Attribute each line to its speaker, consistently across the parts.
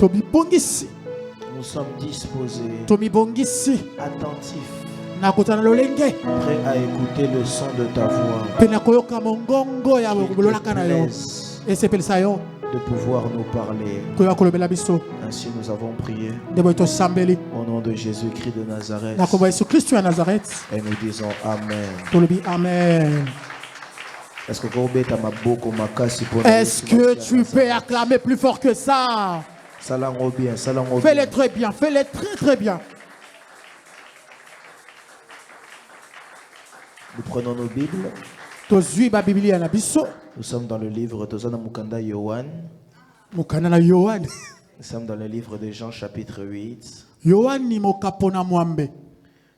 Speaker 1: Nous sommes disposés, attentifs, prêts à écouter le son de ta voix. De pouvoir nous parler. Ainsi nous avons prié au nom de Jésus-Christ de Nazareth. Et nous disons Amen. Est-ce
Speaker 2: que tu peux acclamer plus fort que ça? Fais-le très bien, fais-le très très bien.
Speaker 1: Nous prenons nos Bibles. Nous sommes dans le livre de Mukanda Yohan. Nous sommes dans le livre de Jean chapitre 8.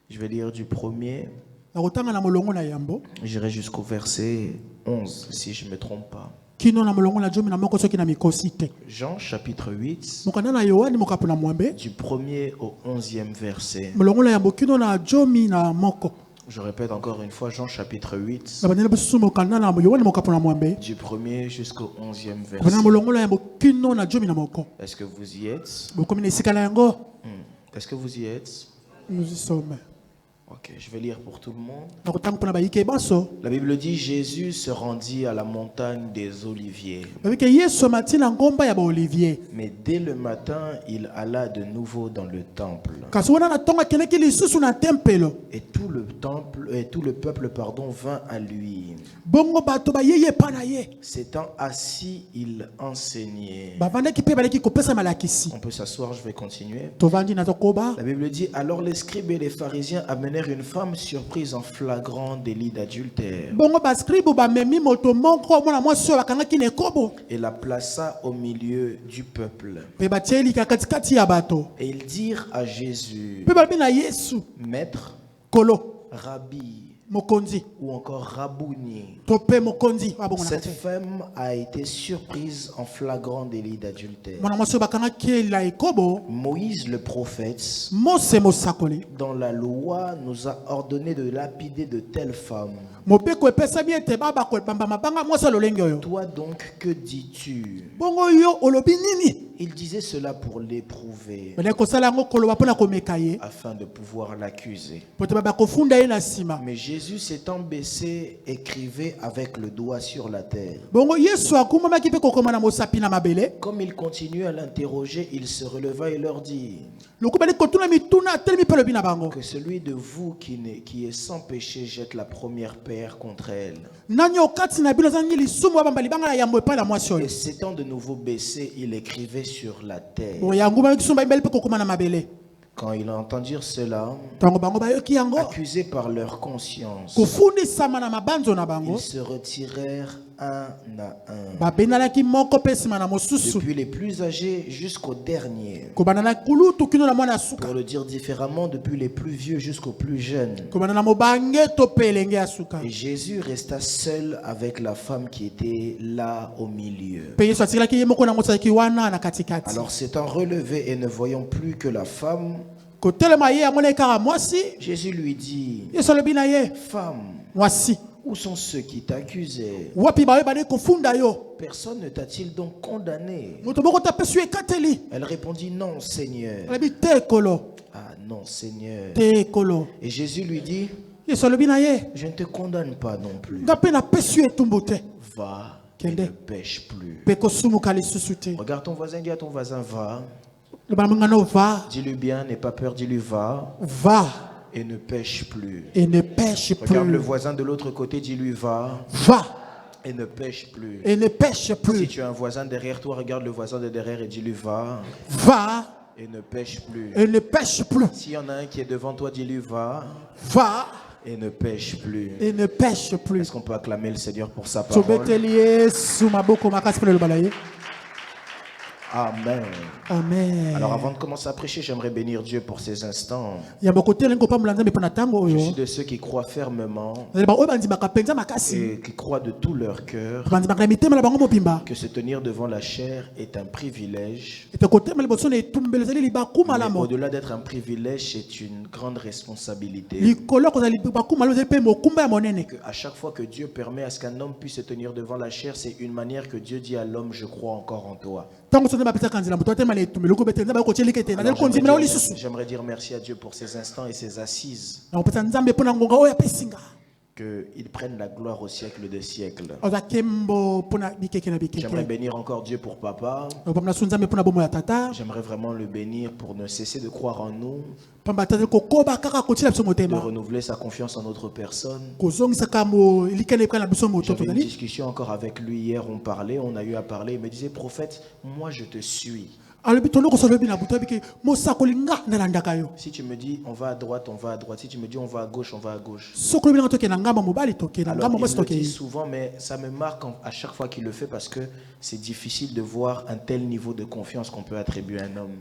Speaker 1: Je vais lire du premier. J'irai jusqu'au verset 11 si je ne me trompe pas. Jean chapitre 8 du premier au 11e verset. Je répète encore une fois, Jean chapitre 8 du premier jusqu'au 11e verset. Est-ce que vous y êtes? Est-ce que vous y êtes?
Speaker 2: Nous y sommes.
Speaker 1: Ok, je vais lire pour tout le monde. La Bible dit Jésus se rendit à la montagne des Oliviers. Mais dès le matin, il alla de nouveau dans le temple. Et tout le peuple vint à lui. S'étant assis, il enseignait. On peut s'asseoir, je vais continuer. La Bible dit alors les scribes et les pharisiens amenèrent une femme surprise en flagrant délit d'adultère et la plaça au milieu du peuple. Et ils dirent à Jésus, Maître, Rabbi, ou encore Rabouni, cette femme a été surprise en flagrant délit d'adultère. Moïse le prophète dans la loi nous a ordonné de lapider de telles femmes. Toi donc, que dis-tu? Il disait cela pour l'éprouver, afin de pouvoir l'accuser. Mais Jésus s'étant baissé, écrivait avec le doigt sur la terre. Comme il continuait à l'interroger, il se releva et leur dit que celui de vous qui est sans péché jette la première pierre contre elle. Et s'étant de nouveau baissé, il écrivait sur la terre. Quand ils entendirent cela, accusés par leur conscience, ils se retirèrent un à un, depuis les plus âgés jusqu'aux derniers. Pour le dire différemment, depuis les plus vieux jusqu'aux plus jeunes. Et Jésus resta seul avec la femme qui était là au milieu. Alors s'étant relevé et ne voyant plus que la femme, Jésus lui dit, femme, où sont ceux qui t'accusaient? Personne ne t'a-t-il donc condamné? Elle répondit, non, Seigneur. Ah non, Seigneur. Et Jésus lui dit, je ne te condamne pas non plus. Va et ne pêche plus. Regarde ton voisin, dis à ton voisin, va. Dis-lui bien, n'aie pas peur, dis-lui, va.
Speaker 2: Va.
Speaker 1: Et ne pêche plus.
Speaker 2: Et ne pêche plus.
Speaker 1: Regarde le voisin de l'autre côté, dis-lui, va.
Speaker 2: Va.
Speaker 1: Et ne pêche plus.
Speaker 2: Et ne pêche plus.
Speaker 1: Si tu as un voisin derrière toi, regarde le voisin de derrière et dis-lui, va.
Speaker 2: Va.
Speaker 1: Et ne pêche plus.
Speaker 2: Et ne pêche plus.
Speaker 1: S'il y en a un qui est devant toi, dis-lui, va.
Speaker 2: Va.
Speaker 1: Et ne pêche plus.
Speaker 2: Et ne pêche plus.
Speaker 1: Est-ce qu'on peut acclamer le Seigneur pour sa parole? Amen.
Speaker 2: Amen.
Speaker 1: Alors avant de commencer à prêcher, j'aimerais bénir Dieu pour ces instants. Je suis de ceux qui croient fermement et qui croient de tout leur cœur que se tenir devant la chair est un privilège. Mais au-delà d'être un privilège, c'est une grande responsabilité. À chaque fois que Dieu permet à ce qu'un homme puisse se tenir devant la chair, c'est une manière que Dieu dit à l'homme, je crois encore en toi. J'aimerais dire merci à Dieu pour ces instants et ces assises. Qu'il prenne la gloire au siècle des siècles. J'aimerais bénir encore Dieu pour papa. J'aimerais vraiment le bénir pour ne cesser de croire en nous, de renouveler sa confiance en notre personne. J'avais une discussion encore avec lui hier, on a eu à parler, il me disait, prophète, moi je te suis. Si tu me dis on va à droite, on va à droite. Si tu me dis on va à gauche, on va à gauche. Alors il me dit souvent, mais ça me marque à chaque fois qu'il le fait parce que c'est difficile de voir un tel niveau de confiance qu'on peut attribuer à un homme.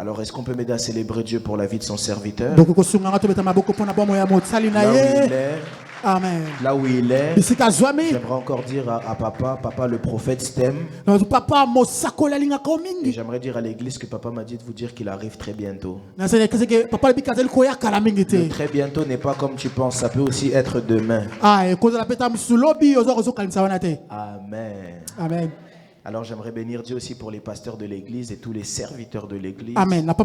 Speaker 1: Alors est-ce qu'on peut m'aider à célébrer Dieu pour la vie de son serviteur? Là où il est. Amen. Là où il est, j'aimerais encore dire à papa, le prophète t'aime. Et j'aimerais dire à l'église que papa m'a dit de vous dire qu'il arrive très bientôt. Le très bientôt n'est pas comme tu penses, ça peut aussi être demain. Amen. Amen. Alors j'aimerais bénir Dieu aussi pour les pasteurs de l'église et tous les serviteurs de l'église. Amen. Parce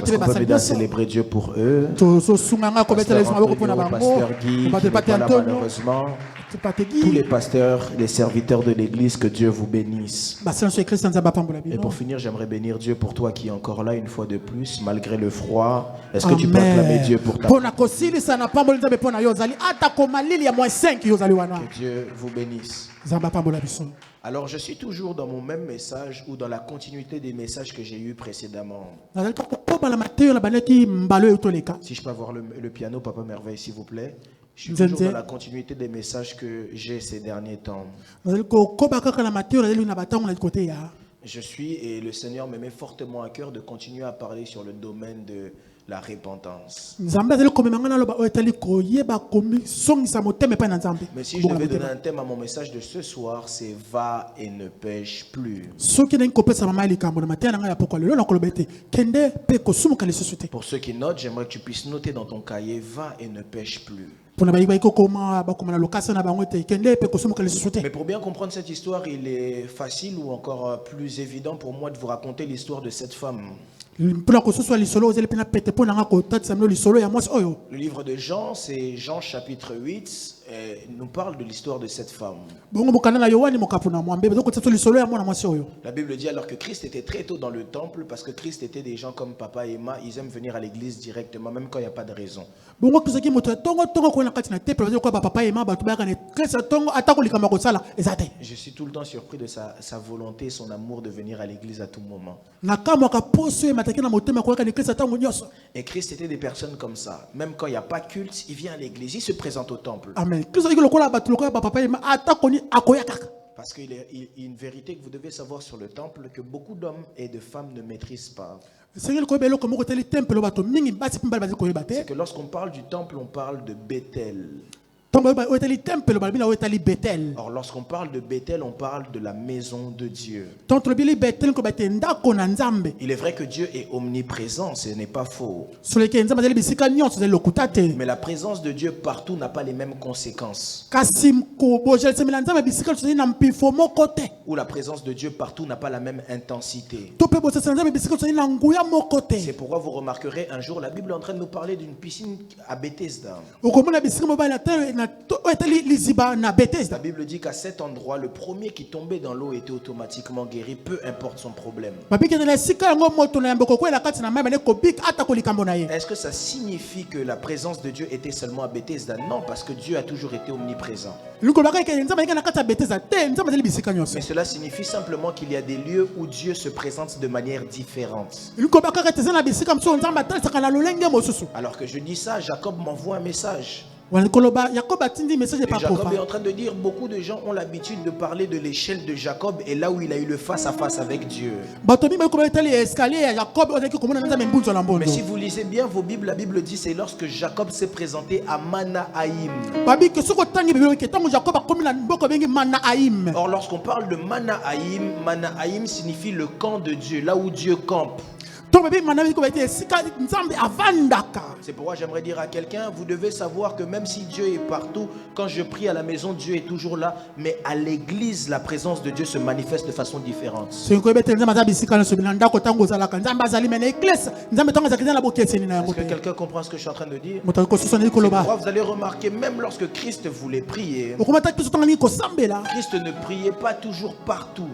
Speaker 1: qu'on peut bien célébrer Dieu pour eux. Pasteur Guy, qui n'est pas là malheureusement. Tous les pasteurs, les serviteurs de l'église, que Dieu vous bénisse. Et pour finir, j'aimerais bénir Dieu pour toi qui est encore là une fois de plus, malgré le froid. Est-ce que tu peux acclamer Dieu pour ta vie? Que Dieu vous bénisse. Alors je suis toujours dans mon même message ou dans la continuité des messages que j'ai eus précédemment. Si je peux avoir le piano, Papa Merveille, s'il vous plaît. Je suis toujours dans la continuité des messages que j'ai ces derniers temps. Je suis, et le Seigneur me met fortement à cœur de continuer à parler sur le domaine de la repentance. Mais si je devais donner un thème à mon message de ce soir, c'est « Va et ne pêche plus ». Pour ceux qui notent, j'aimerais que tu puisses noter dans ton cahier « Va et ne pêche plus ». Mais pour bien comprendre cette histoire, il est facile ou encore plus évident pour moi de vous raconter l'histoire de cette femme. Le livre de Jean, c'est Jean chapitre 8, nous parle de l'histoire de cette femme. La Bible dit alors que Christ était très tôt dans le temple, parce que Christ était des gens comme papa et Emma, ils aiment venir à l'église directement, même quand il n'y a pas de raison. Je suis tout le temps surpris de sa volonté, son amour de venir à l'église à tout moment. Et Christ était des personnes comme ça. Même quand il n'y a pas culte, il vient à l'église, il se présente au temple. Amen. Parce qu'il y a une vérité que vous devez savoir sur le temple, que beaucoup d'hommes et de femmes ne maîtrisent pas. C'est que lorsqu'on parle du temple, on parle de Bethel. Or, lorsqu'on parle de Bethel, on parle de la maison de Dieu. Il est vrai que Dieu est omniprésent, ce n'est pas faux. Mais la présence de Dieu partout n'a pas les mêmes conséquences. Ou la présence de Dieu partout n'a pas la même intensité. C'est pourquoi vous remarquerez un jour, la Bible est en train de nous parler d'une piscine à Bethesda. La Bible dit qu'à cet endroit, le premier qui tombait dans l'eau était automatiquement guéri, peu importe son problème. Est-ce que ça signifie que la présence de Dieu était seulement à Bethesda? Non, parce que Dieu a toujours été omniprésent. Mais cela signifie simplement qu'il y a des lieux où Dieu se présente de manière différente. Alors que je dis ça, Jacob m'envoie un message. Et Jacob est en train de dire, beaucoup de gens ont l'habitude de parler de l'échelle de Jacob et là où il a eu le face-à-face avec Dieu. Mais si vous lisez bien vos Bibles, la Bible dit c'est lorsque Jacob s'est présenté à Manahaïm. Or, lorsqu'on parle de Manahaïm, Manahaïm signifie le camp de Dieu, là où Dieu campe. C'est pourquoi j'aimerais dire à quelqu'un, vous devez savoir que même si Dieu est partout, quand je prie à la maison, Dieu est toujours là, mais à l'église, la présence de Dieu se manifeste de façon différente. Est-ce que quelqu'un comprend ce que je suis en train de dire? C'est pourquoi vous allez remarquer, même lorsque Christ voulait prier, Christ ne priait pas toujours partout.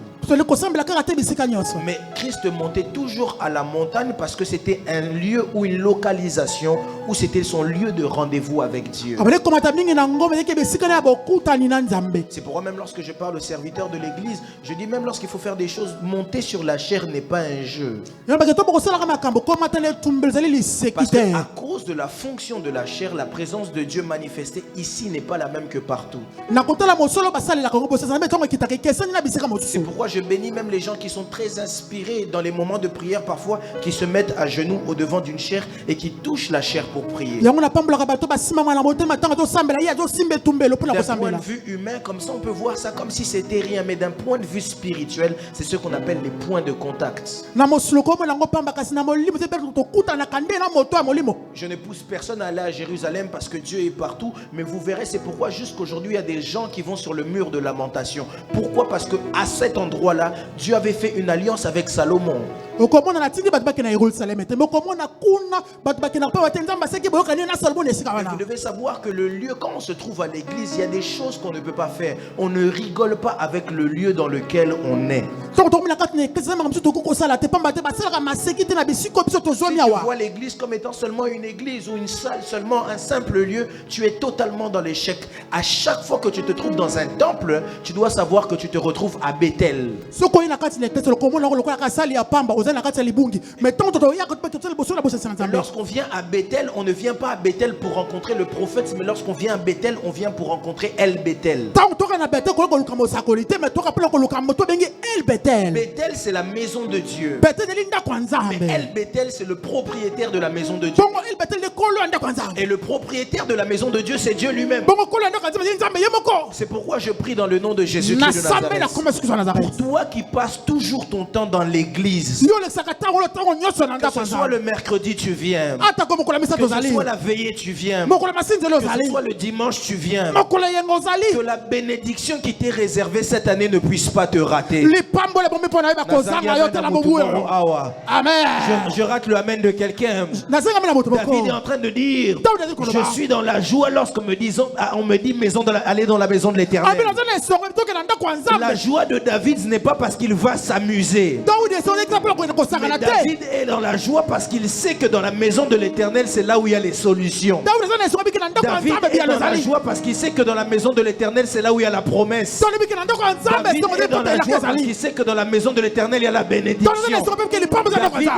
Speaker 1: Mais Christ montait toujours à la montagne parce que c'était un lieu ou une localisation où c'était son lieu de rendez-vous avec Dieu. C'est pourquoi même lorsque je parle aux serviteurs de l'église, je dis même lorsqu'il faut faire des choses, monter sur la chair n'est pas un jeu. Parce qu'à cause de la fonction de la chair, la présence de Dieu manifestée ici n'est pas la même que partout. C'est pourquoi je bénis même les gens qui sont très inspirés dans les moments de prière parfois, qui se mettent à genoux au devant d'une chair et qui touchent la chair pour prier. D'un point de vue humain, comme ça on peut voir ça comme si c'était rien, mais d'un point de vue spirituel, c'est ce qu'on appelle les points de contact. Je ne pousse personne à aller à Jérusalem parce que Dieu est partout, mais vous verrez, c'est pourquoi jusqu'aujourd'hui il y a des gens qui vont sur le mur de lamentation. Pourquoi? Parce que à cet endroit-là, Dieu avait fait une alliance avec Salomon. Vous devez savoir que le lieu, quand on se trouve à l'église, il y a des choses qu'on ne peut pas faire. On ne rigole pas avec le lieu dans lequel on est. Si tu vois l'église comme étant seulement une église ou une salle, seulement un simple lieu, tu es totalement dans l'échec. À chaque fois que tu te trouves dans un temple, tu dois savoir que tu te retrouves à Bethel. Lorsqu'on vient à Bethel, on ne vient pas à Bethel pour rencontrer le prophète, mais lorsqu'on vient à Bethel, on vient pour rencontrer El Bethel. Bethel, c'est la maison de Dieu. Mais El Bethel, c'est le propriétaire de la maison de Dieu. Et le propriétaire de la maison de Dieu, c'est Dieu lui-même. C'est pourquoi je prie dans le nom de Jésus-Christ de Nazareth. Pour toi qui passes toujours ton temps dans l'église, que ce soit le mercredi tu viens, que ce soit la veillée tu viens, que ce soit le dimanche tu viens, que la bénédiction qui t'est réservée cette année ne puisse pas te rater. Amen. Je rate le amen de quelqu'un. David est en train de dire, je suis dans la joie lorsqu'on me dit aller dans la maison de l'Éternel. La joie de David, ce n'est pas parce qu'il va s'amuser. Mais David est dans la joie parce qu'il sait que dans la maison de l'Éternel, c'est là où il y a les solutions. David est dans la joie parce qu'il sait que dans la maison de l'Éternel, c'est là où il y a la promesse. David est dans la joie parce qu'il sait que dans la maison de l'Éternel, il y a la bénédiction. David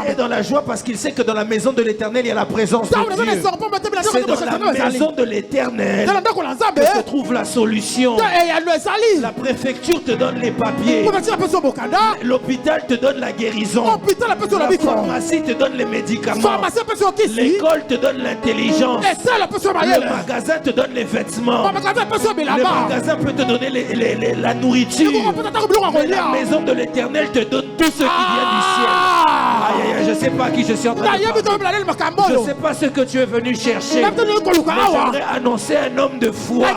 Speaker 1: est dans la joie parce qu'il sait que dans la maison de l'Éternel, il y a la présence de Dieu. C'est dans la maison de l'Éternel que se trouve la solution. La préfecture te donne les papiers. L'hôpital te donne la guérison. La pharmacie te donne les médicaments. L'école te donne l'intelligence. Le magasin te donne les vêtements. Le magasin peut te donner la nourriture. Mais la maison de l'Éternel te donne tout ce qui vient du ciel. Aïe, aïe, je ne sais pas qui je suis en train de parler. Je ne sais pas ce que tu es venu chercher. Mais j'aimerais annoncer un homme de foi.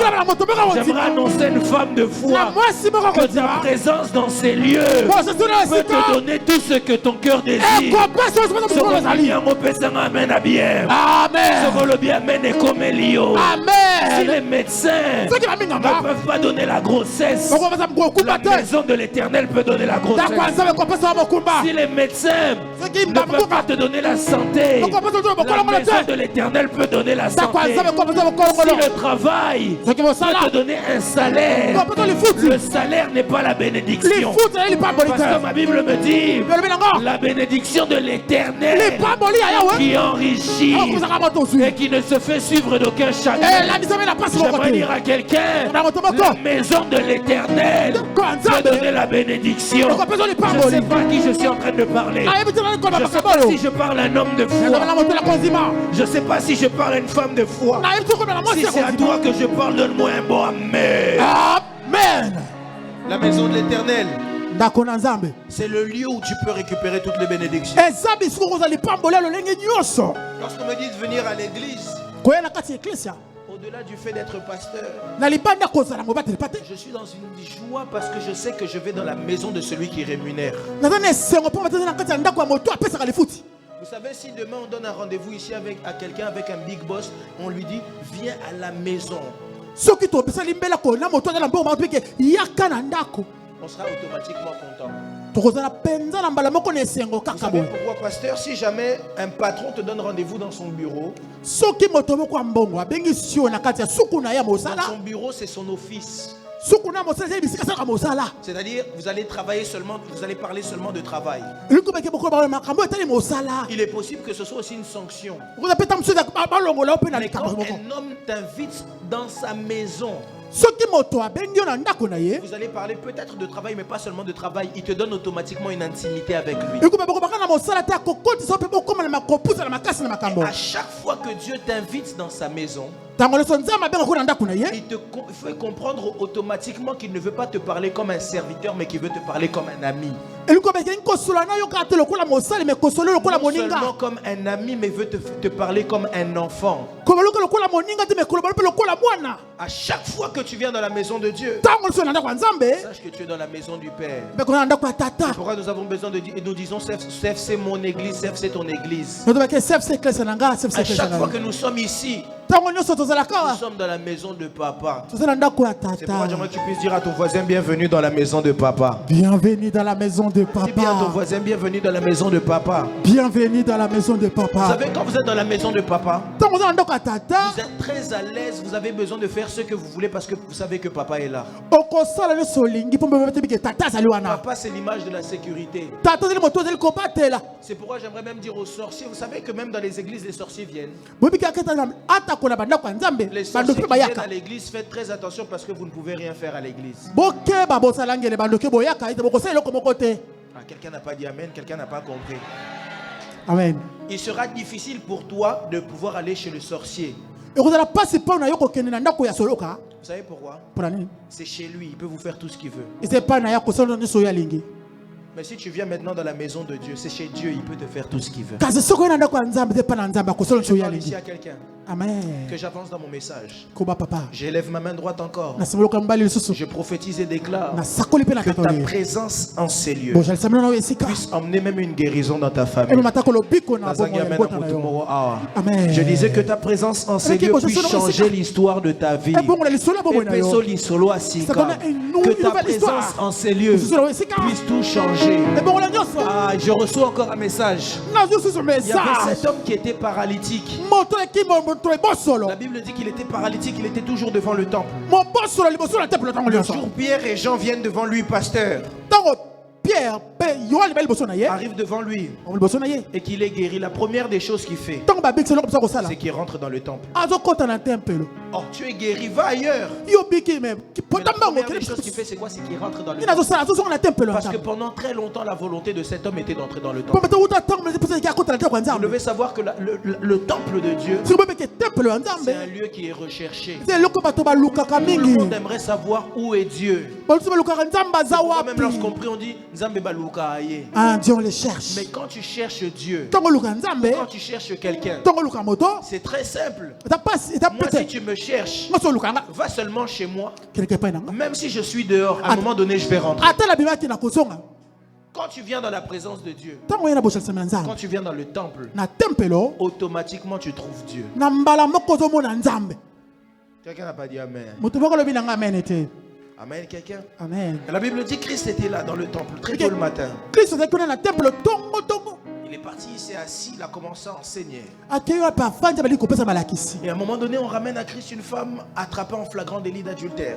Speaker 1: J'aimerais annoncer une femme de foi. Que ta présence dans ces lieux peut te donner tout ce que ton cœur désire. Si les médecins ne peuvent pas donner la grossesse, la maison de l'Éternel peut donner la grossesse. Si les médecins ne peuvent pas te donner la santé, la maison de l'Éternel peut donner la santé. Si le travail peut te donner un salaire, le salaire n'est pas la bénédiction. Parce que ma Bible me dit, la bénédiction de l'Éternel qui enrichit et qui ne se fait suivre d'aucun chagrin. J'aimerais dire à quelqu'un, la maison de l'Éternel peut donner la bénédiction. Je ne sais pas à qui je suis en train de parler. Je ne sais pas si je parle à un homme de foi. Je ne sais pas si je parle à une femme de foi. Si c'est à toi que je parle, donne-moi un bon amen.
Speaker 2: Amen.
Speaker 1: La maison de l'Éternel
Speaker 3: C'est le lieu où tu peux récupérer toutes les bénédictions.
Speaker 2: Lorsqu'on
Speaker 3: me dit de venir à l'église, au-delà du fait d'être pasteur, je suis dans une joie parce que je sais que je vais dans la maison de celui qui rémunère. Vous savez, si demain on donne un rendez-vous ici à quelqu'un avec un big boss, on lui dit viens à la maison. On sera automatiquement content. Vous savez pourquoi, pasteur? Si jamais un patron te donne rendez-vous dans son bureau, dans son bureau, c'est son office. C'est-à-dire, vous allez travailler seulement, vous allez parler seulement de travail. Il est possible que ce soit aussi une sanction. Mais quand un homme t'invite dans sa maison, vous allez parler peut-être de travail, mais pas seulement de travail. Il te donne automatiquement une intimité avec lui. Et à chaque fois que Dieu t'invite dans sa maison, il te fait comprendre automatiquement qu'il ne veut pas te parler comme un serviteur, mais qu'il veut te parler comme un ami. Non seulement comme un ami, mais veut te parler comme un enfant. À chaque fois que tu viens dans la maison de Dieu, sache que tu es dans la maison du Père. C'est pourquoi nous avons besoin de dire, et nous disons c'est mon église, c'est ton église. À chaque fois que nous sommes ici, nous sommes dans la maison de papa. C'est pourquoi j'aimerais que tu puisses dire à ton voisin bienvenue dans la maison de papa.
Speaker 2: Bienvenue dans la maison de papa.
Speaker 3: Dis bien à ton voisin bienvenue dans la maison de papa.
Speaker 2: Bienvenue dans la maison de papa.
Speaker 3: Vous savez, quand vous êtes dans la maison de papa, vous êtes très à l'aise. Vous avez besoin de faire ce que vous voulez parce que vous savez que papa est là. Papa, c'est l'image de la sécurité. C'est pourquoi j'aimerais même dire aux sorciers, vous savez que même dans les églises, les sorciers viennent. Les sorciers qui viennent à l'église, faites très attention parce que vous ne pouvez rien faire à l'église. Quelqu'un n'a pas dit amen, quelqu'un n'a pas compris.
Speaker 2: Amen.
Speaker 3: Il sera difficile pour toi de pouvoir aller chez le sorcier.
Speaker 2: Vous savez
Speaker 3: pourquoi? C'est chez lui, il peut vous faire tout ce qu'il veut. Mais si tu viens maintenant dans la maison de Dieu, c'est chez Dieu, il peut te faire tout ce qu'il veut. Je parle ici à quelqu'un.
Speaker 2: Amen.
Speaker 3: Que j'avance dans mon message. J'élève ma main droite encore. Je prophétise et déclare que ta présence en ces lieux puisse emmener même une guérison dans ta famille.
Speaker 2: Amen.
Speaker 3: Je disais que ta présence en ces lieux puisse changer l'histoire de ta vie. Que ta présence en ces lieux puisse tout changer. Je reçois encore un message. Il y avait cet homme qui était paralytique. La Bible dit qu'il était paralytique, il était toujours devant le temple. Le jour Pierre et Jean viennent devant lui, pasteur. Arrive devant lui et qu'il est guéri. La première des choses qu'il fait, c'est qu'il rentre dans le temple. Oh, tu es guéri, va ailleurs. Mais la première des choses qu'il fait, c'est quoi? C'est qu'il rentre dans le temple. Parce que pendant très longtemps, la volonté de cet homme était d'entrer dans le temple. Vous devez savoir que le temple de Dieu, c'est un lieu qui est recherché. Tout le monde aimerait savoir où est Dieu. Même lorsqu'on prie, on dit
Speaker 2: Dieu, on les cherche.
Speaker 3: Mais quand tu cherches Dieu, quand tu cherches quelqu'un, c'est très simple. Moi, si tu me cherches, va seulement chez moi. Même si je suis dehors, à un moment donné, je vais rentrer. Quand tu viens dans la présence de Dieu, quand tu viens dans le temple, automatiquement tu trouves Dieu. Quelqu'un n'a pas dit amen. Amen, quelqu'un?
Speaker 2: Amen.
Speaker 3: La Bible dit que Christ était là dans le temple très tôt le matin. Il est parti, il s'est assis, il a commencé à enseigner. Et à un moment donné, on ramène à Christ une femme attrapée en flagrant délit d'adultère.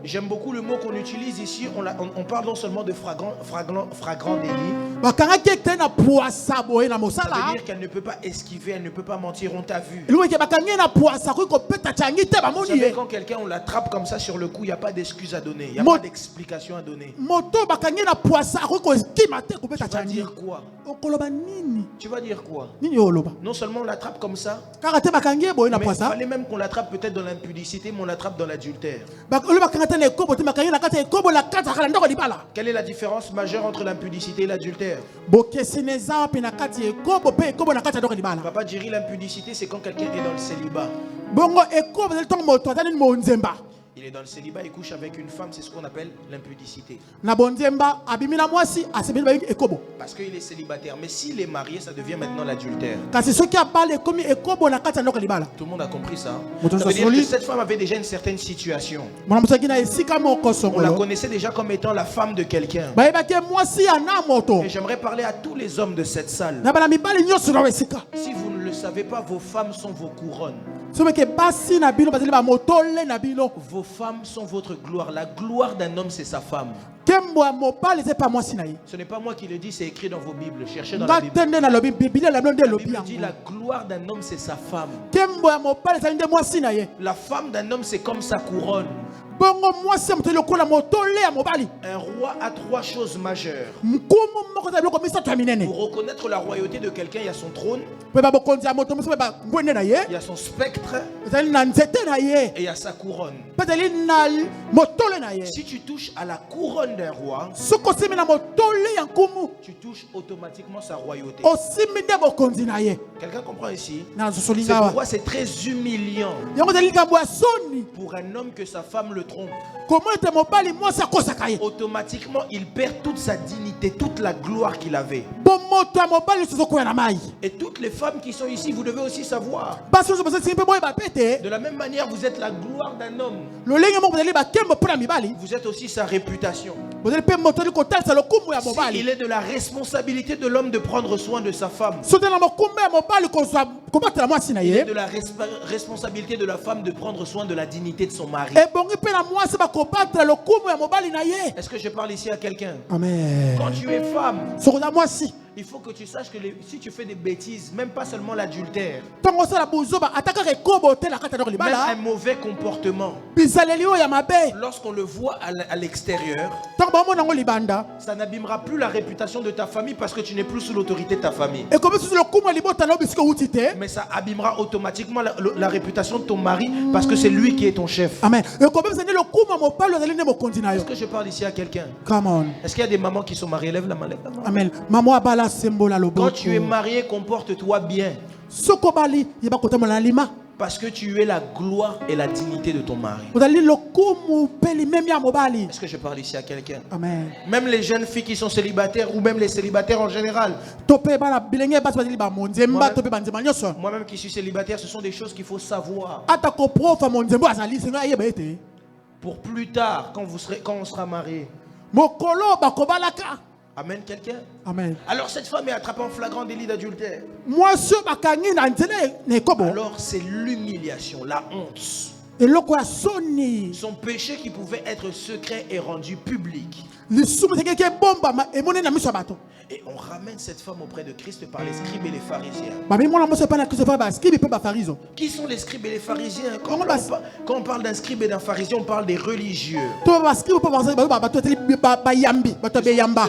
Speaker 3: J'aime beaucoup le mot qu'on utilise ici. On parle non seulement de flagrant délit. Ça veut dire qu'elle ne peut pas esquiver, elle ne peut pas mentir, on t'a vu. Vous savez, quand quelqu'un on l'attrape comme ça sur le coup, il n'y a pas d'excuse à donner, il n'y a pas d'explication à donner. vas dire quoi? Tu vas dire quoi? Non seulement on l'attrape comme ça, mais il fallait même qu'on l'attrape peut-être dans l'impudicité, mais on l'attrape dans l'adultère. Quelle est la différence majeure entre l'impudicité et l'adultère? Papa dirait l'impudicité, c'est quand quelqu'un est dans le célibat. Il est dans le célibat, il couche avec une femme, c'est ce qu'on appelle l'impudicité. Parce qu'il est célibataire. Mais s'il est marié, ça devient maintenant l'adultère. Tout le monde a compris ça. Ça veut dire que cette femme avait déjà une certaine situation. On la connaissait déjà comme étant la femme de quelqu'un. Et j'aimerais parler à tous les hommes de cette salle. Si vous ne le savez pas, vos femmes sont vos couronnes. Vos femmes sont votre gloire. La gloire d'un homme, c'est sa femme. Ce n'est pas moi qui le dis, c'est écrit dans vos Bibles. Cherchez dans la Bible. La Bible dit la gloire d'un homme, c'est sa femme. La femme d'un homme, c'est comme sa couronne. Un roi a trois choses majeures. Pour reconnaître la royauté de quelqu'un, il y a son trône, il y a son spectre et il y a sa couronne. Si tu touches à la couronne d'un roi, tu touches automatiquement sa royauté. Quelqu'un comprend ici? C'est pourquoi c'est très humiliant pour un homme que sa femme le trompe. Automatiquement, il perd toute sa dignité, toute la gloire qu'il avait. Et toutes les femmes qui sont ici, vous devez aussi savoir. De la même manière, vous êtes la gloire d'un homme. Vous êtes aussi sa réputation. Il est de la responsabilité de l'homme de prendre soin de sa femme. Il est de la responsabilité de la femme de prendre soin de la dignité de son mari. Est-ce que je parle ici à quelqu'un?
Speaker 2: Amen.
Speaker 3: Quand tu es femme, il faut que tu saches que si tu fais des bêtises, même pas seulement l'adultère, même un mauvais comportement, lorsqu'on le voit à l'extérieur, ça n'abîmera plus la réputation de ta famille parce que tu n'es plus sous l'autorité de ta famille. Mais ça abîmera automatiquement la réputation de ton mari parce que c'est lui qui est ton chef.
Speaker 2: Amen.
Speaker 3: Est-ce que je parle ici à quelqu'un? Est-ce qu'il y a des mamans qui sont mariées? Lève la main.
Speaker 2: Amen.
Speaker 3: Quand tu es marié, comporte-toi bien. Parce que tu es la gloire et la dignité de ton mari. Est-ce que je parle ici à quelqu'un?
Speaker 2: Amen.
Speaker 3: Même les jeunes filles qui sont célibataires ou même les célibataires en général. Moi-même qui suis célibataire, ce sont des choses qu'il faut savoir. Pour plus tard, quand on sera marié. Amen, quelqu'un?
Speaker 2: Amen.
Speaker 3: Alors cette femme est attrapée en flagrant délit d'adultère. Alors c'est l'humiliation, la honte. Son péché qui pouvait être secret est rendu public. Et on ramène cette femme auprès de Christ par les scribes et les pharisiens. Qui sont les scribes et les pharisiens? Quand on parle d'un scribe et d'un pharisien, on parle des religieux. Ce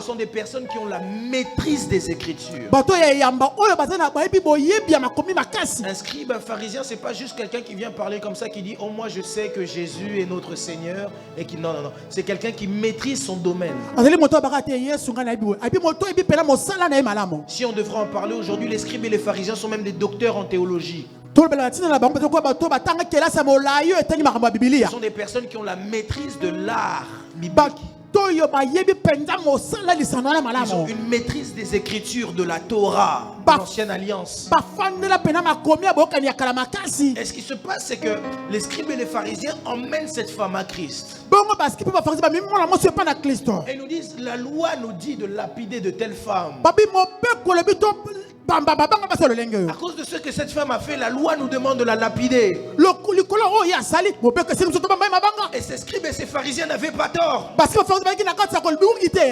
Speaker 3: sont des personnes qui ont la maîtrise des Écritures. Un scribe, un pharisien, c'est pas juste quelqu'un qui vient parler comme ça, qui dit oh moi je sais que Jésus est notre Seigneur et qui non. C'est quelqu'un qui maîtrise son domaine. Si on devrait en parler aujourd'hui, les scribes et les pharisiens sont même des docteurs en théologie. Ce sont des personnes qui ont la maîtrise de l'art biblique. Ils ont une maîtrise des Écritures, de la Torah, de l'Ancienne Alliance. Et ce qui se passe, c'est que les scribes et les pharisiens emmènent cette femme à Christ. Et ils nous disent, la loi nous dit de lapider de telles femmes. À cause de ce que cette femme a fait, la loi nous demande de la lapider. Et ces scribes et ces pharisiens n'avaient pas tort.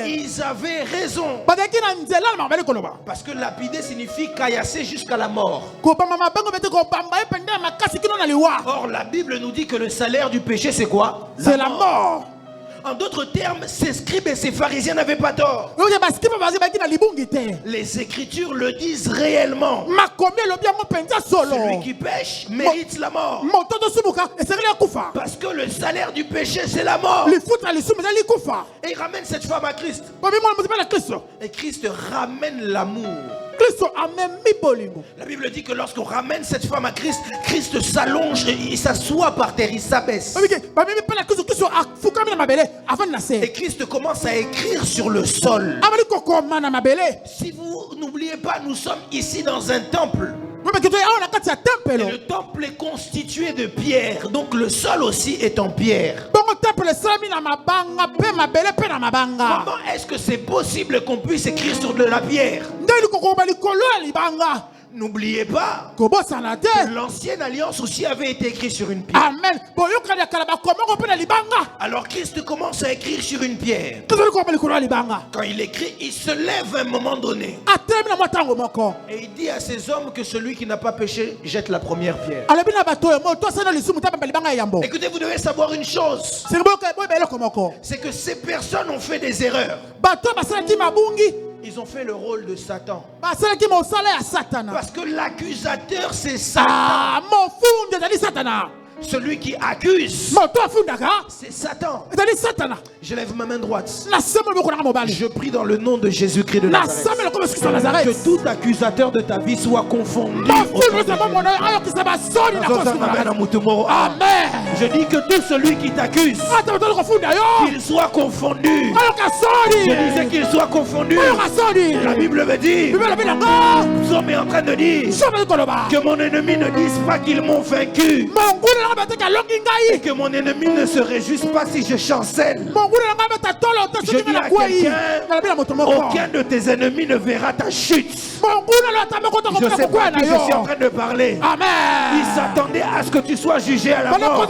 Speaker 3: Ils avaient raison. Parce que lapider signifie caillasser jusqu'à la mort. Or la Bible nous dit que le salaire du péché c'est quoi?
Speaker 2: C'est la mort.
Speaker 3: En d'autres termes, ces scribes et ces pharisiens n'avaient pas tort. Les Écritures le disent réellement. Celui qui pêche mérite la mort. Parce que le salaire du péché, c'est la mort. Et il ramène cette femme à Christ. Et Christ ramène l'amour. La Bible dit que lorsqu'on ramène cette femme à Christ, Christ s'allonge et il s'assoit par terre, il s'abaisse. Et Christ commence à écrire sur le sol. Si vous n'oubliez pas, nous sommes ici dans un temple. Et le temple est constitué de pierre, donc le sol aussi est en pierre. Comment est-ce que c'est possible qu'on puisse écrire sur de la pierre? N'oubliez pas que l'ancienne alliance aussi avait été écrite sur une pierre. Amen. Alors Christ commence à écrire sur une pierre. Quand il écrit, il se lève à un moment donné. Et il dit à ces hommes que celui qui n'a pas péché jette la première pierre. Écoutez, vous devez savoir une chose. C'est que ces personnes ont fait des erreurs. Ils ont fait le rôle de Satan. Parce que l'accusateur, c'est Satan. Celui qui accuse, c'est Satan. Je lève ma main droite. Je prie dans le nom de Jésus-Christ de Nazareth. Que tout accusateur de ta vie soit confondu. Amen. Je dis que tout celui qui t'accuse, qu'il soit confondu. Je disais qu'il soit confondu. La Bible me dit, Psaume est en train de dire que mon ennemi ne dise pas qu'ils m'ont vaincu. Et que mon ennemi ne se réjouisse pas si je chancelle. Je dis à quelqu'un, aucun de tes ennemis ne verra ta chute. Je sais pas qui je suis en train de parler. Amen. Il s'attendait à ce que tu sois jugé à la mort.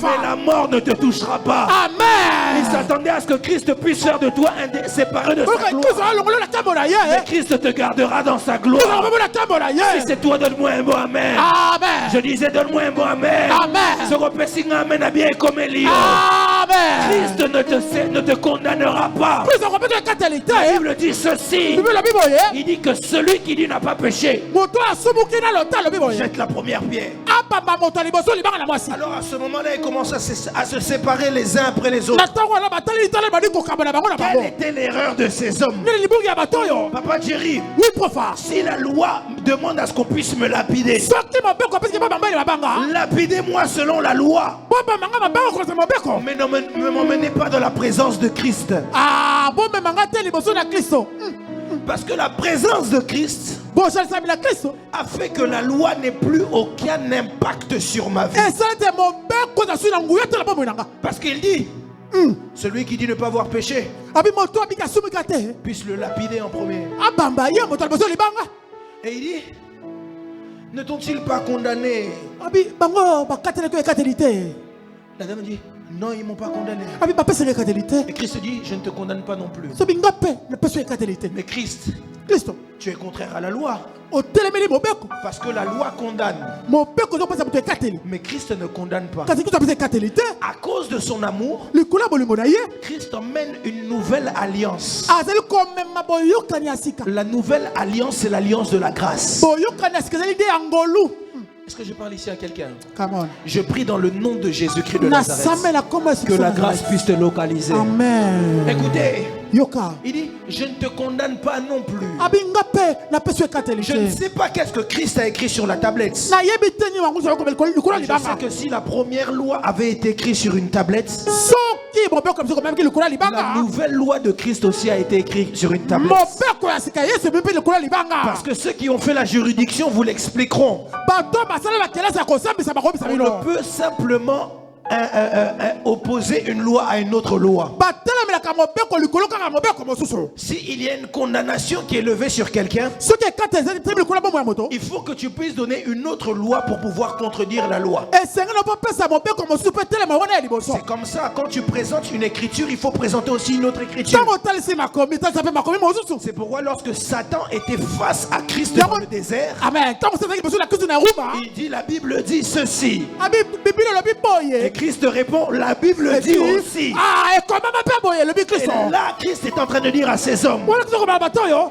Speaker 3: Mais la mort ne te touchera pas. Amen. Il s'attendait à ce que Christ puisse faire de toi un séparé de sa gloire. Mais Christ te gardera dans sa gloire. Si c'est toi, donne-moi un mot amen. Amen. Je disais, donne-moi un mot amen. Amen. Ce repessing amen a bien comme Eliot. Amen. Christ ne te condamnera pas. La Bible dit ceci. Il dit que celui qui dit n'a pas péché jette la première pierre. Alors à ce moment-là, ils commencent à se séparer les uns après les autres. Quelle était l'erreur de ces hommes? Papa Jerry, si la loi demande à ce qu'on puisse me lapider, lapidez-moi selon la loi. Mais ne m'emmenez pas dans la présence de Christ. Parce que la présence de Christ a fait que la loi n'ait plus aucun impact sur ma vie. Parce qu'il dit, celui qui dit ne pas avoir péché puisse le lapider en premier. Et il dit, ne t'ont-ils pas condamné? La dame dit, non, ils ne m'ont pas condamné. Et Christ dit, je ne te condamne pas non plus. Mais Christ, tu es contraire à la loi. Parce que la loi condamne. Mais Christ ne condamne pas. À cause de son amour, Christ emmène une nouvelle alliance. La nouvelle alliance, c'est l'alliance de la grâce. Est-ce que je parle ici à quelqu'un? Je prie dans le nom de Jésus-Christ de Nazareth que la grâce puisse te localiser. Amen. Écoutez, il dit, je ne te condamne pas non plus. Je ne sais pas qu'est-ce que Christ a écrit sur la tablette. Je sais que si la première loi avait été écrite sur une tablette, la nouvelle loi de Christ aussi a été écrite sur une tablette. Parce que ceux qui ont fait la juridiction vous l'expliqueront. On ne peut simplement opposer une loi à une autre loi. s'il y a une condamnation qui est levée sur quelqu'un, il faut que tu puisses donner une autre loi pour pouvoir contredire la loi. C'est comme ça, quand tu présentes une écriture, il faut présenter aussi une autre écriture. C'est pourquoi lorsque Satan était face à Christ dans le désert, il dit, la Bible dit ceci. Et Christ répond, la Bible dit aussi. Et là, Christ est en train de dire à ces hommes,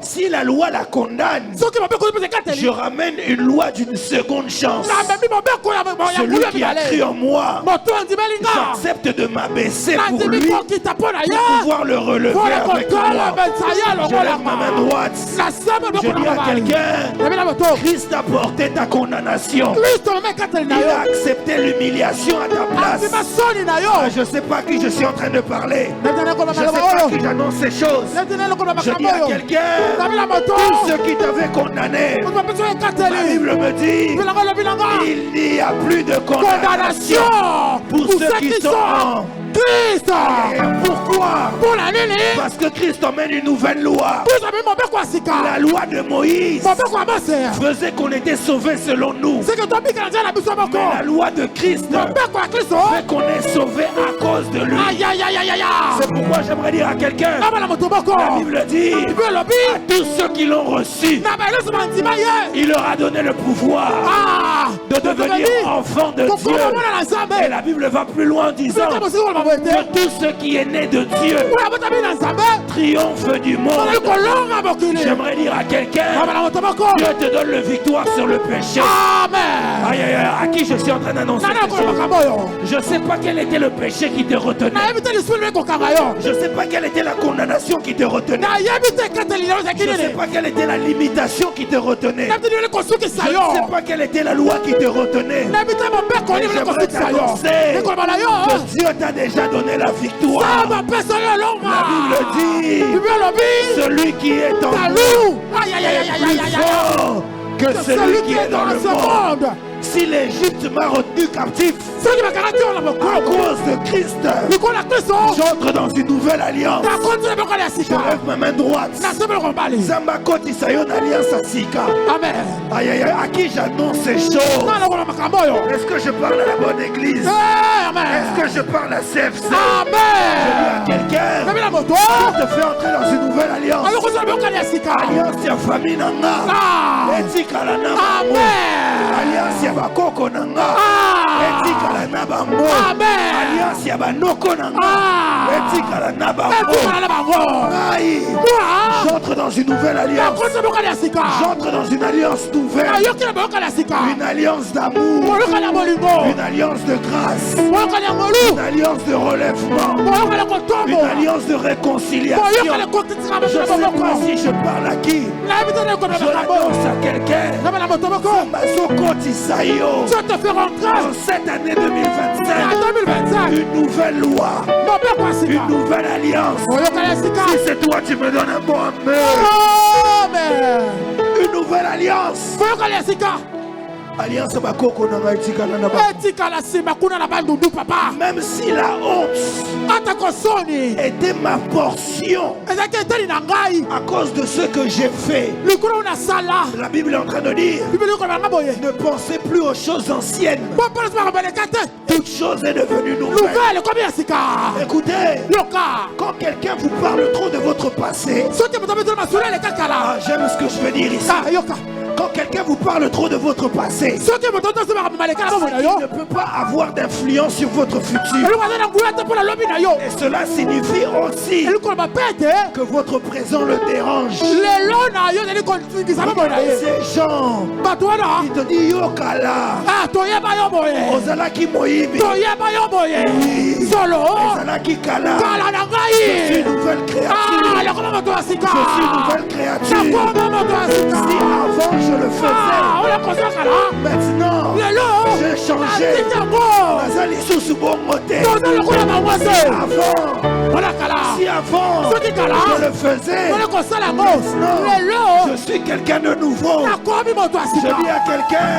Speaker 3: si la loi la condamne, je ramène une loi d'une seconde chance. Celui qui a cru en moi, j'accepte de m'abaisser pour lui, pour pouvoir le relever avec moi. Je lève ma main droite. Je dis à quelqu'un, Christ a porté ta condamnation. Il a accepté l'humiliation à ta place. Je ne sais pas qui je suis en train de parler. Je ne sais pas qui j'annonce ces choses. Je dis à quelqu'un, tous ceux qui t'avaient condamné, la Bible me dit, il n'y a plus de condamnation pour ceux qui sont en Christ. Pourquoi? Parce que Christ emmène une nouvelle loi. La loi de Moïse faisait qu'on était sauvé selon nous. Mais la loi de Christ fait qu'on est sauvé à cause de lui. C'est pourquoi j'aimerais dire à quelqu'un, la Bible dit, à tous ceux qui l'ont reçu, il leur a donné le pouvoir de devenir enfants de Dieu. Et la Bible va plus loin en disant que tout ce qui est né de Dieu triomphe du monde. J'aimerais dire à quelqu'un, Dieu te donne la victoire sur le péché. Aïe, aïe, aïe, à qui je suis en train d'annoncer quelque chose. Je ne sais pas quel était le péché qui te retenait. Je ne sais pas quelle était la condamnation qui te retenait. Je ne sais pas quelle était la limitation qui te retenait. Je ne sais pas quelle était la loi qui te retenait. Mais j'aimerais t'annoncer que Dieu t'a déjà donné la victoire. La Bible dit, celui qui est en nous est plus fort que celui qui est dans le monde. Si l'Égypte m'a retenu captif à cause de Christ, j'entre dans une nouvelle alliance. Je lève ma main droite. Zambakoti Sayon Alliance Asika. Amen. Aïe aïe aïe, à qui j'annonce ces choses? Est-ce que je parle à la bonne église? Est-ce que je parle à CFC? Amen. Je dis à quelqu'un, je te fais entrer dans une nouvelle alliance. Alliance ya famille nanga. Etika la nama. Amen. Alliance ya bakoko nanga. Etika la naba mo. Amen. Alliance ya banoko nanga. Etika la naba mo. Aïe. J'entre dans une nouvelle alliance. J'entre dans une alliance nouvelle. Une alliance d'amour. Une alliance de grâce. Une alliance de relèvement. Une alliance de réconciliation. Je ne sais pas si je parle à qui. Je l'annonce à quelqu'un. Je te fais rentrer dans cette année 2025. Une nouvelle loi. Une nouvelle alliance. Si c'est toi, tu me donnes un bon amen. Une nouvelle alliance. Alliance bakoko nanga etikala na papa. Même si la honte était ma portion à cause de ce que j'ai fait, la Bible est en train de dire, ne pensez plus aux choses anciennes. Toute chose est devenue nouvelle. Écoutez, quand quelqu'un vous parle trop de votre passé, j'aime ce que je veux dire ici. Quand quelqu'un vous parle trop de votre passé, il ne peut pas avoir d'influence sur votre futur. Et cela signifie aussi que votre présent le dérange. Ces gens qui te disent Yokala, Ozalaki Moïbi, Ozalaki Kala, je suis une nouvelle créature. Je suis une nouvelle créature. Si avant je le faisais, maintenant j'ai changé. Si avant je le faisais, maintenant je suis quelqu'un de nouveau. Je dis à quelqu'un,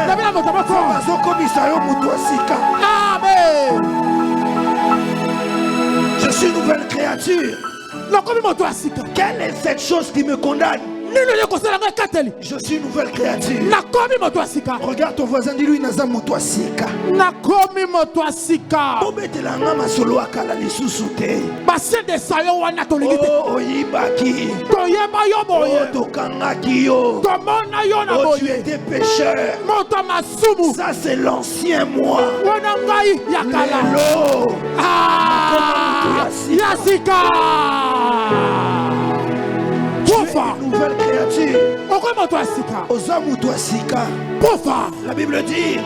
Speaker 3: je suis une nouvelle créature. Quelle est cette chose qui me condamne? Je suis une nouvelle créature. Regarde ton voisin, dis-lui naza motoasika. Obetelanga masolo akala lisusu te. Oh oyibaki. Tokangaki yo. Oh tu étais pécheur. Ça c'est l'ancien moi. Lelo.
Speaker 2: Yasika.
Speaker 3: Une nouvelle créature. La Bible dit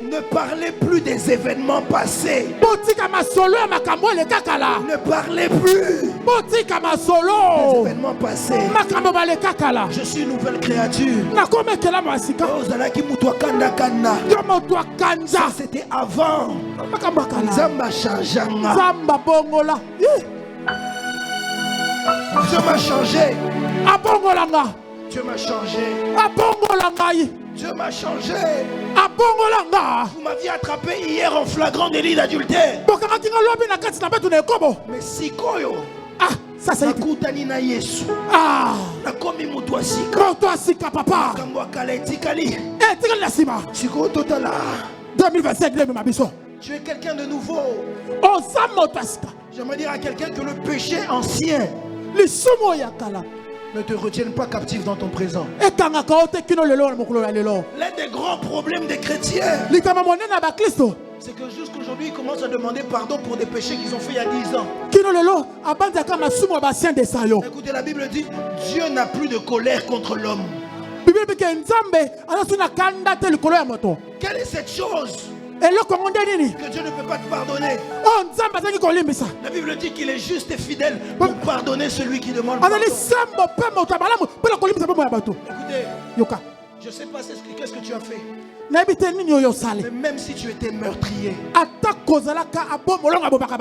Speaker 3: ne parlez plus des événements passés. Ne parlez plus des événements passés. Je suis une nouvelle créature. Ça c'était avant. Nzamba changeanga. Dieu m'a changé. Dieu m'a changé. Dieu m'a changé. Vous m'aviez attrapé hier en flagrant délit d'adultère. Mais si koyo.
Speaker 2: Ça c'est
Speaker 3: nakutani na Yesu. Nakomi
Speaker 2: motoasika papa.
Speaker 3: Kambo kaleti kali.
Speaker 2: Tikali la sima.
Speaker 3: Siko totala.
Speaker 2: 2025 mabiso.
Speaker 3: Tu es quelqu'un de nouveau.
Speaker 2: J'aimerais
Speaker 3: dire à quelqu'un que le péché ancien ne te retienne pas captif dans ton présent. L'un des grands problèmes des chrétiens, c'est que jusqu'aujourd'hui ils commencent à demander pardon pour des péchés qu'ils ont fait il y a 10 ans. Écoutez, la Bible dit Dieu n'a plus de colère contre l'homme. Quelle est cette chose que Dieu ne peut pas te pardonner? La Bible dit qu'il est juste et fidèle pour pardonner celui qui demande pardon. Écoutez, je ne sais pas qu'est-ce que tu as fait. Mais même si tu étais meurtrier,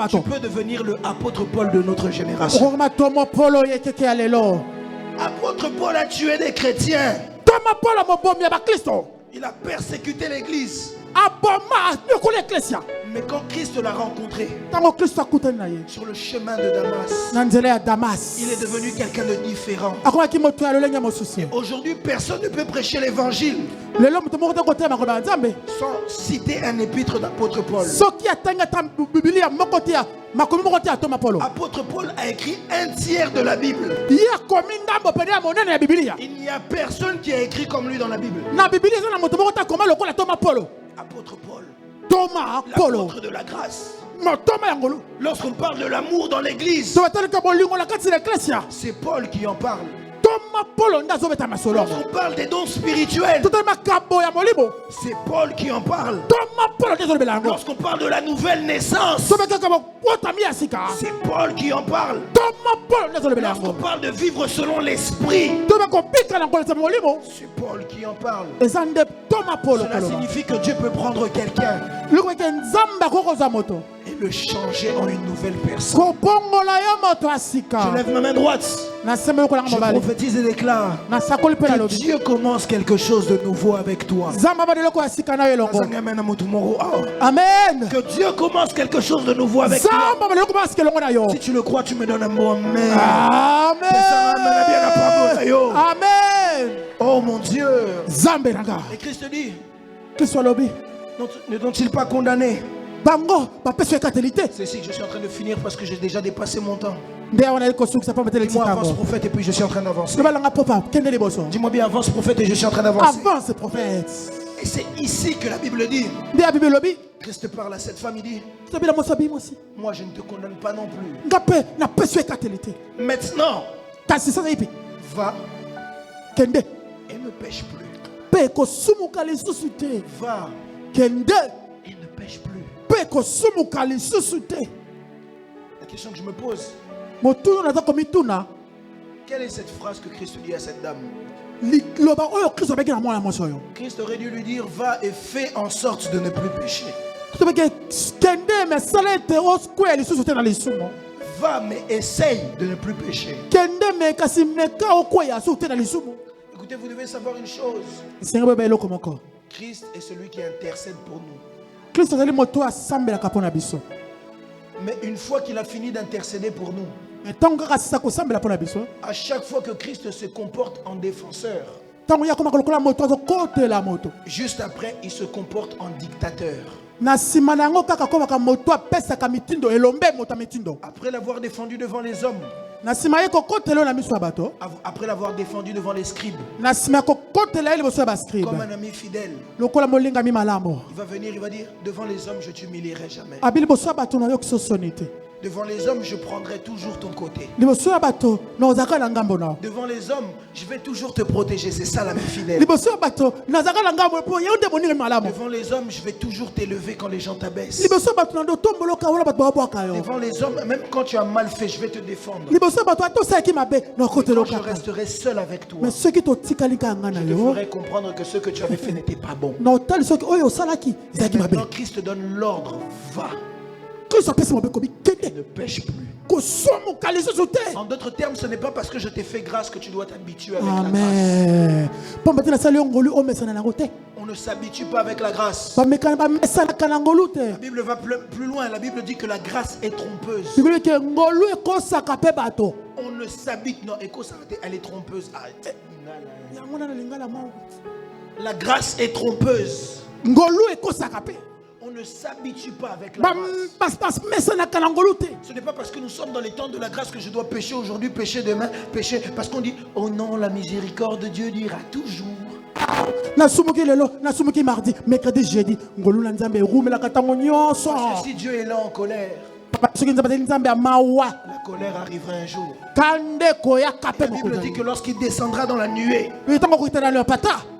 Speaker 3: tu peux devenir le apôtre Paul de notre génération. Apôtre Paul a tué des chrétiens. Il a persécuté l'église. Mais quand Christ l'a rencontré sur le chemin de Damas, il est devenu quelqu'un de différent. Aujourd'hui, personne ne peut prêcher l'évangile sans citer un épître d'apôtre Paul. Apôtre Paul a écrit un tiers de la Bible. Il n'y a personne qui a écrit comme lui dans la Bible. Apôtre Paul, l'apôtre de la grâce. Lorsqu'on parle de l'amour dans l'église, c'est Paul qui en parle. Lorsqu'on parle des dons spirituels, c'est Paul qui en parle. Lorsqu'on parle de la nouvelle naissance, c'est Paul qui en parle. Lorsqu'on parle de vivre selon l'esprit, c'est Paul qui en parle. Cela signifie que Dieu peut prendre quelqu'un et le changer en une nouvelle personne. Je lève ma main droite. Je prophétise et déclare que Dieu commence quelque chose de nouveau avec toi.
Speaker 2: Amen.
Speaker 3: Que Dieu commence quelque chose de nouveau avec toi. Si tu le crois, tu me donnes un mot. Amen.
Speaker 2: Amen.
Speaker 3: Oh mon Dieu. Et Christ dit, ne t'ont-ils pas condamné? C'est ici que je suis en train de finir parce que j'ai déjà dépassé mon temps. Dis-moi avance prophète et puis je suis en train d'avancer. Dis-moi bien avance prophète et je suis en train d'avancer.
Speaker 2: Avance prophète.
Speaker 3: Et c'est ici que la Bible dit. Christ parle à cette femme, il dit moi je ne te condamne pas non plus. Maintenant va et ne pêche plus. Va et ne pêche plus. La question que je me pose, quelle est cette phrase que Christ dit à cette dame? Christ aurait dû lui dire va et fais en sorte de ne plus pécher. Va mais essaye de ne plus pécher. Écoutez, vous devez savoir une chose. Christ est celui qui intercède pour nous. Mais une fois qu'il a fini d'intercéder pour nous, À chaque fois que Christ se comporte en défenseur, juste après, il se comporte en dictateur. Après l'avoir défendu devant les hommes, après l'avoir défendu devant les scribes, comme un ami fidèle, il va venir, il va dire, devant les hommes, je t'humilierai jamais. Devant les hommes, je prendrai toujours ton côté. Devant les hommes, je vais toujours te protéger. C'est ça l'ami fidèle. Devant les hommes, je vais toujours t'élever quand les gens t'abaissent. Devant les hommes, même quand tu as mal fait, je vais te défendre. Quand je resterai seul avec toi, je te ferai comprendre que ce que tu avais fait n'était pas bon. Maintenant, Christ donne l'ordre, va. Ne pêche plus. En d'autres termes, ce n'est pas parce que je t'ai fait grâce que tu dois t'habituer avec la grâce. On ne s'habitue pas avec la grâce. La Bible va plus loin. La Bible dit que la grâce est trompeuse. On ne s'habitue. Non, elle est trompeuse. Arrête. La grâce est trompeuse. On ne s'habitue pas avec la grâce. Ce n'est pas parce que nous sommes dans les temps de la grâce que je dois pécher aujourd'hui, pécher demain, pécher. Parce qu'on dit, oh non, la miséricorde de Dieu dira toujours. Parce que si Dieu est là en colère, la colère arrivera un jour. La Bible dit que lorsqu'il descendra dans la nuée,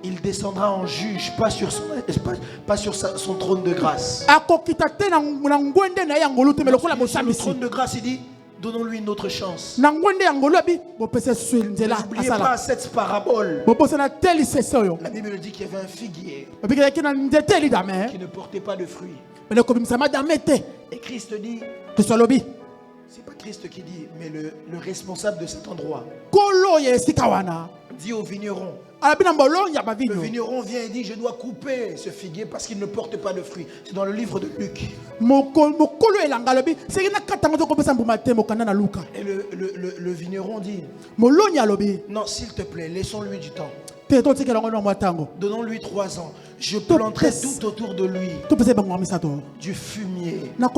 Speaker 3: il descendra en juge, pas sur son trône de grâce. Sur le trône de grâce, il dit, donnons-lui une autre chance. N'oubliez pas cette parabole. La Bible dit qu'il y avait un figuier qui ne portait pas de fruits. Et Christ dit, c'est pas Christ qui dit, mais le responsable de cet endroit dit au vigneron. Le vigneron vient et dit, je dois couper ce figuier parce qu'il ne porte pas de fruits. C'est dans le livre de Luc. Et le vigneron dit, non, s'il te plaît, laissons-lui du temps. Donnons-lui 3 ans. Je planterai tout autour de lui du fumier. Ça,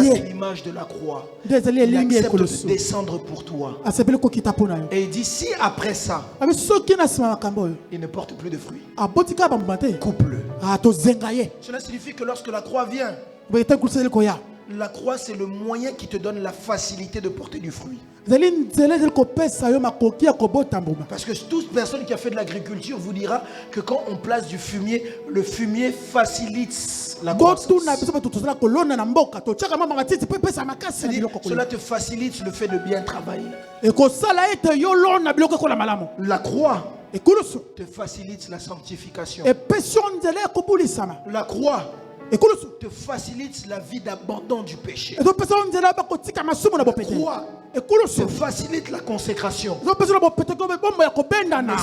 Speaker 3: c'est l'image de la croix. Il accepte de descendre pour toi. Et il dit, si après ça, il ne porte plus de fruits, coupe-le. Cela signifie que lorsque la croix vient, la croix, c'est le moyen qui te donne la facilité de porter du fruit. Parce que toute personne qui a fait de l'agriculture vous dira que quand on place du fumier, le fumier facilite la croissance. Cela te facilite le fait de bien travailler. La croix te facilite la sanctification. La croix te facilite la vie d'abandon du péché. La croix te facilite la consécration. Mais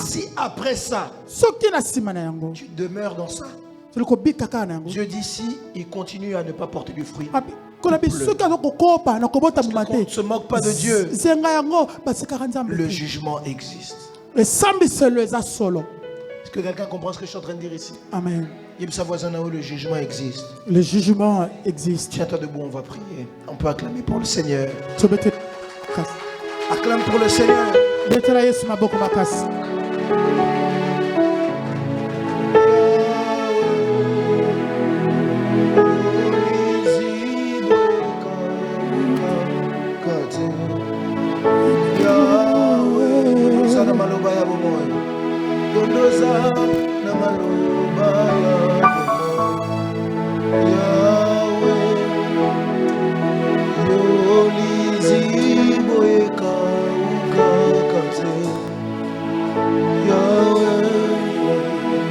Speaker 3: si après ça, tu demeures dans ça, Dieu dit, si il continue à ne pas porter du fruit, on ne se moque pas de Dieu. Le jugement existe. Est-ce que quelqu'un comprend ce que je suis en train de dire ici?
Speaker 2: Amen.
Speaker 3: Sa voisin là-haut, le jugement existe.
Speaker 2: Le jugement existe.
Speaker 3: Tiens-toi debout, on va prier. On peut acclamer pour le Seigneur. Acclame pour le Seigneur.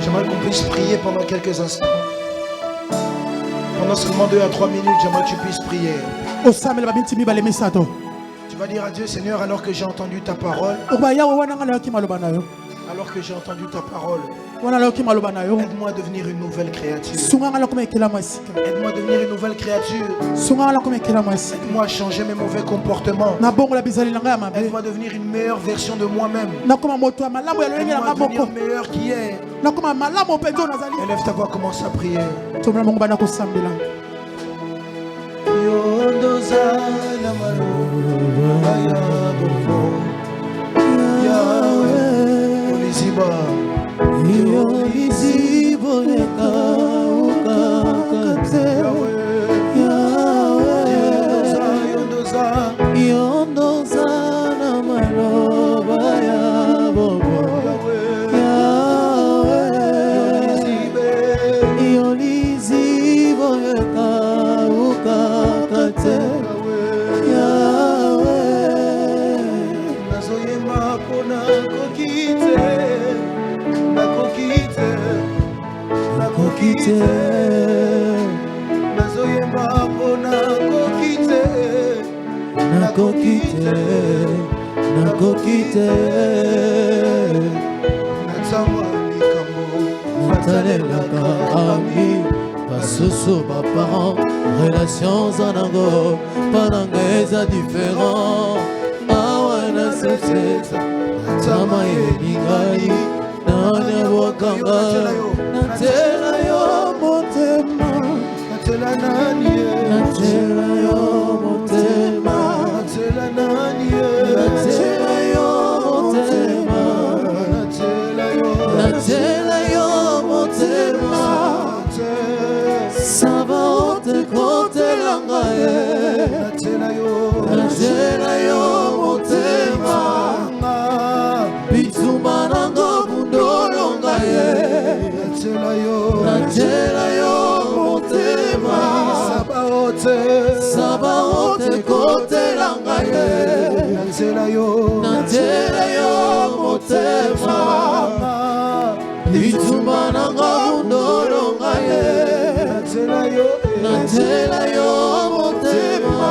Speaker 3: J'aimerais qu'on puisse prier pendant quelques instants. Pendant seulement 2 à 3 minutes, j'aimerais que tu puisses prier. Tu vas dire à Dieu, Seigneur, alors que j'ai entendu ta parole, Alors que j'ai entendu ta parole, aide-moi à devenir une nouvelle créature. Aide-moi à devenir une nouvelle créature. Aide-moi à changer mes mauvais comportements. Aide-moi à devenir une meilleure version de moi-même. Aide-moi à devenir meilleur qui est. Élève ta voix, commence à prier.
Speaker 4: Relations en ango, panangeza différent. Awana sefsesa, tama yeningai, nanya wakanga, natela yo motema, natela nani, natela yo motema, natela nani, natela yo motema, natela yo motema. Savaote kote langaye, natela yo motema, bituma nanga bundolo ngaye, natela yo motema, sabaote kote langaye, natela yo motema, bituma nanga bundolo ngaye. Natela yo motema.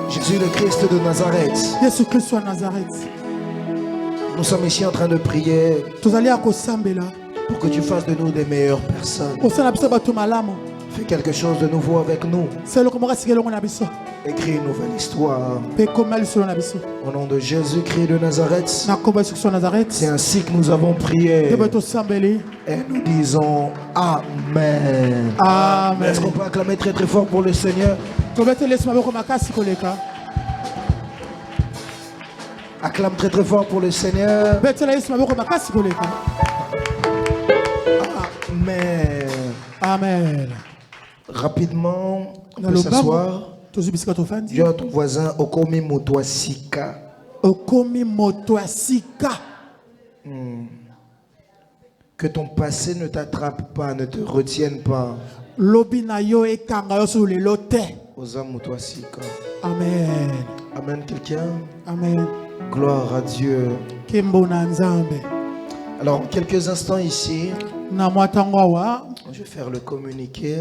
Speaker 3: Jésus le Christ de Nazareth. Nous sommes ici en train de prier pour que tu fasses de nous des meilleures personnes. Fais quelque chose de nouveau avec nous. Écris une nouvelle histoire. Au nom de Jésus-Christ de Nazareth. C'est ainsi que nous avons prié. Et nous disons Amen.
Speaker 2: Amen.
Speaker 3: Est-ce qu'on peut acclamer très très fort pour le Seigneur? Acclame très très fort pour le Seigneur. Amen.
Speaker 2: Amen.
Speaker 3: Rapidement, on peut s'asseoir. Dis à ton voisin, Okomi Motoasika.
Speaker 2: Okomi Motoasika.
Speaker 3: Que ton passé ne t'attrape pas, ne te retienne pas. Amen.
Speaker 1: Amen, quelqu'un.
Speaker 3: Amen.
Speaker 1: Gloire à Dieu. Alors, en quelques instants ici, je vais faire le communiqué.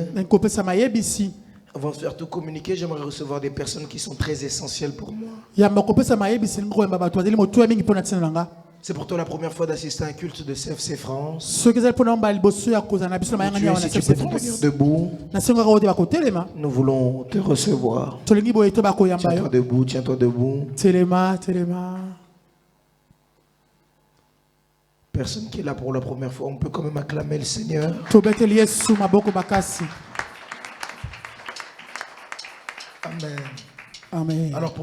Speaker 1: Avant de faire tout communiquer, j'aimerais recevoir des personnes qui sont très essentielles pour moi. C'est pour toi la première fois d'assister à un culte de CFC France. Tu peux venir debout. Nous voulons te recevoir. Tiens-toi debout, tiens-toi debout. Personne qui est là pour la première fois, on peut quand même acclamer le Seigneur. Amen.
Speaker 3: Amen.
Speaker 1: Alors,